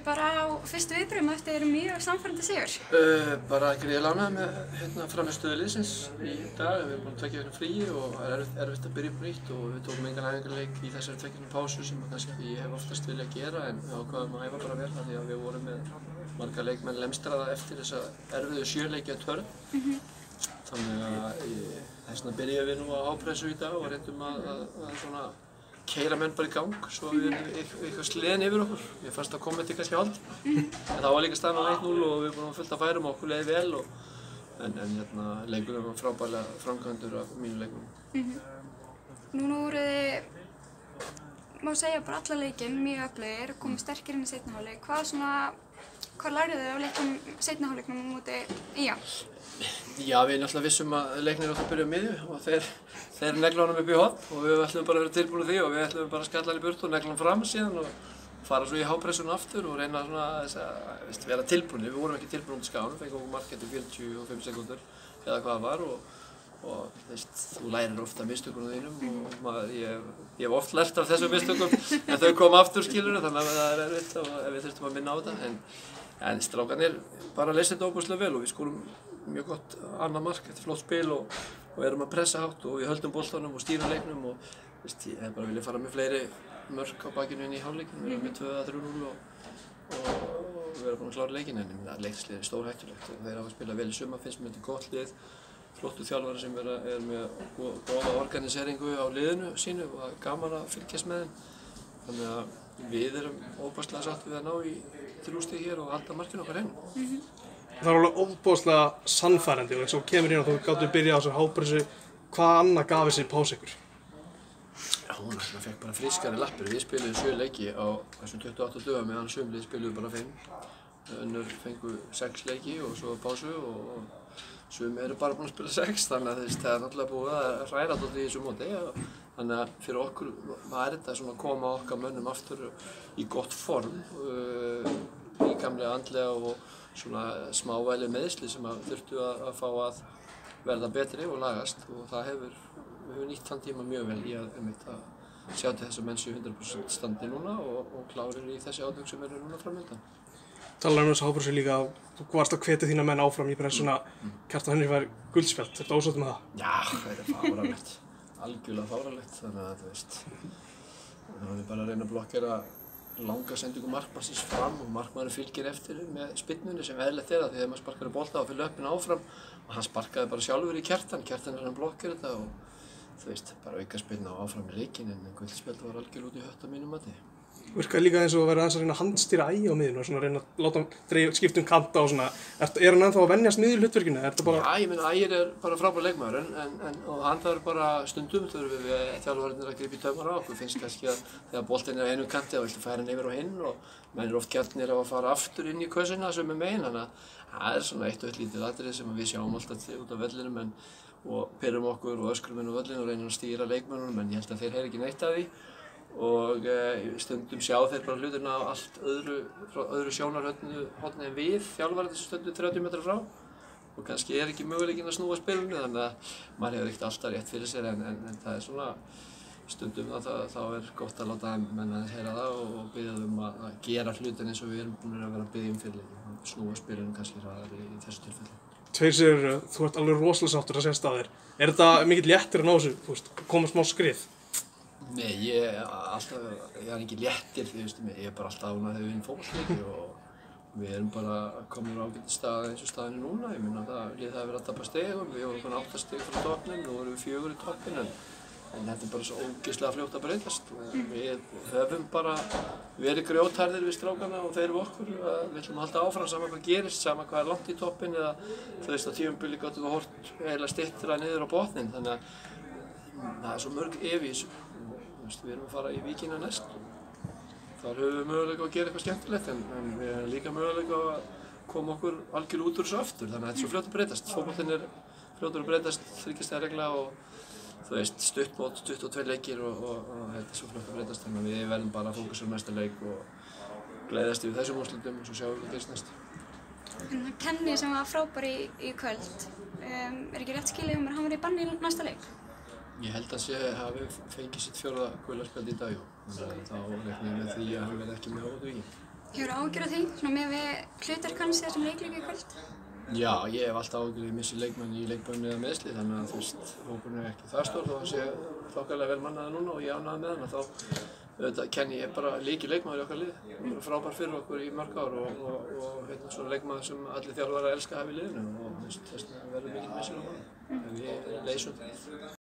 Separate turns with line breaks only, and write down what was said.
Bara á fyrstu viðbrögðum eftir mjög sannfærandi sigur?
Bara gríðarlega ánægður með frammistöðu liðsins í dag. Við erum búin 2 vikna fríi og það er erfitt að byrja upp nýtt og við tókum engan æfingarleik í þessari 2 vikna pásu sem kannski ég hef oftast viljað gera en við ákváðum að æfa bara vel því að við vorum með marga leikmenn lemstraða eftir þessa erfiðu 7 leikja törn. Þannig að þess vegna byrjuðum við nú á ápressu í dag og reyndum að svona keyra menn bara í gang svo við erum eitthvað sliðin yfir okkur. Ég fannst að kommentið kannski hald. En það var líka staðan á 1-0 og við erum búin að fullt að færum og okkur leiði vel en leikurinn var frábærlega framkvæmdur af mínu leikmönnum.
Núna voru þið, má segja bara alla leikinn, mjög öflugir og komið sterkir inn í seinni hálfleik. Hvað lærið þið af seinni hálfleiknum á móti ÍA?
Já, við náttúrulega vissum að leiknir átti að byrja á miðju og þeir negla honum upp í horn og við ætlum bara að vera tilbúin því og við ætlum bara að skalla hann í burtu og negla hann fram síðan og fara svo í hápressuna aftur og reyna svona að vera tilbúin. Við vorum ekki tilbúin út í skáðanum, fengum okkur mark eftir 45 sekúndur eða hvað það var og þú lærir ofta mistökunum þínum og ég hef oft lært af þessum mistökum en þau koma aftur skilur þannig að það er erfitt ef við þurftum að minna á þetta en strákarnir bara leysa þetta óbúslega vel og við skorum mjög gott annað mark eftir flott spil og erum að pressa hátt og við höldum boltanum og stýrum leiknum og ég hef bara viljað fara með fleiri mörk á bakinu inn í hálfleikinn, við erum með 2-3-0 og við erum búin að klára leikinn en leiksliðið er stórhættulegt og þeir hafa spilað vel í sumar, finnst mér þetta gott lið, flottu þjálfari sem er með góða organiseringu á liðinu sínu og það er gaman að fylgjast með þeim þannig að við erum óbærslega sátt við að ná í 3 stig hér og halda markinu okkar heim.
Það er alveg óbúðslega sannfærandi og eins og kemur inn og þú gáttu byrja á þessu hápressu, hvað annað gaf þessi pásu ykkur?
Já, hún fekk bara frískari lappir. Við spiluðum 7 leiki á þessum 28 dögum meðan sum lið spiluðu bara 5. Önnur fengu 6 leiki og svo pásu og sum eru bara búin að spila 6 þannig að það er náttúrulega búið að hræra dálítið í þessu móti. Þannig að fyrir okkur var þetta svona að koma okkar mönnum aftur í gott form, líkamlega, andlega og svona smávægileg meiðsli sem þurftu að fá að verða betri og lagast og það við höfum nýtt þann tíma mjög vel í að sjá til þess að menn séu 100% standi núna og klárir í þessi átök sem eru núna framöndan.
Talar þessu hápressu líka, þú varst að hvetja þína menn áfram í pressuna, Kjartan Henry fær guldspjald, ertu ósátt með það?
Já, það er fáránlegt, algjörlega fáránlegt þannig að það er bara að reyna að blokkera langa sendingu markmannsins fram og markmaðurinn fylgir eftir með spyrnunni sem eðlilegt er því þegar maður sparkar í bolta og fyrir löppina áfram og hann sparkaði bara sjálfur í Kjartan er hann blokkir þetta og bara auka spyrna og áfram í leikinn en guldspjald var algjörlega út í hött á mínu mati.
Virkaði líka eins og að vera aðeins að reyna að handstýra Ægi á miðjunni og svona reyna að láta hann skipta kanta og svona. Er hann ennþá að venjast miðjuhlutverkinu?
Já, ég meina Ægir er bara frábær leikmaður og hann þarf bara stundum þurfum við þjálfararnir að grípa í taumana á okkur. Finnst kannski að þegar boltinn er á einum kanti þá viltu færa hann yfir á hinn og menn eru oft gjarnir á að fara aftur inn í kössina sömu megin þannig að það er svona eitt og eitt lítið atriði sem við sjáum alltaf út af vellinum og pirrum okkur og öskrum inn á völlinn og reynum að stýra leikmönnunum en ég held að þeir heyri ekki neitt af því og stundum sjá þeir bara hlutina á allt öðru sjónarhorni en við þjálfararnir sem stöndum 30 metra frá og kannski er ekki möguleikinn að snúa spilinu þannig að maður hefur ekkert alltaf rétt fyrir sér en það er svona stundum þá er gott að láta menn að heyra það og biðja þeim að gera hlutin eins og við erum búin að vera að biðja fyrir leikin snúa spilinu kannski hraðar í þessu tilfelli.
2 sigur, þú ert alveg rosalega sáttur að sést að þér. Er þetta mikill léttir að ná þessu, koma smá skrið?
Nei, ég er ekki léttir, ég er bara alltaf ánægður þegar við vinnum fótboltaleiki og við erum bara komin á ágætis stað eins og staðan er núna. Ég meina liðið hafi verið að tapa stigum, við vorum 8 stig frá toppnum, nú erum við 4 í toppinn en þetta er bara svo ógeðslega fljótt að breytast. Við höfum bara verið grjótharðir við strákana og þeir við okkur. Við ætlum að halda áfram sama hvað gerist, sama hvað er langt í toppinn eða á tímabili gátum við horft eiginlega styttra niður á botninn. Þannig að það er svo mörg ef í þessu. Við erum að fara í Víkina næst og þar höfum við möguleika að gera eitthvað skemmtilegt en við hefum líka möguleika að koma okkur algjörlega út úr þessu aftur. Þannig að þetta er svo fljótt að breytast. Fótboltinn er fljótur að breytast, 3 stiga regla og stuttmót, 22 leikir og þetta er svo fljótt að breytast. Þannig að við verðum bara að fókusa á næsta leik og gleðast yfir þessum úrslitum og svo sjáum við hvað gerist næst.
Kenny sem var frábær í kvöld, er ekki rétt skilið að hann verið í banni í næsta leik?
Ég held að hann hafi fengið sitt 4. gula spjald í dag, þannig að þá reikna ég með því að hann verði ekki með á móti Víkingi.
Hefurðu áhyggjur af því, svona með við hlutverk hans í þessum leikleik í kvöld?
Já, ég hef alltaf áhyggjur ég missi leikmenn í leikbönni eða meðsli þannig að þú veist, hópurinn er ekki það stór þó hann sé þokkalega vel mannaður núna og ég ánægður með hann og þá auðvitað kenni ég bara leikmaður í okkar liði. Hann er frábær fyrir okkur í mörg ár og svona leikmaður sem allir þjálfarar elska að hafa í liðinu og þess vegna verður mikil missir á hann. En við leysum það.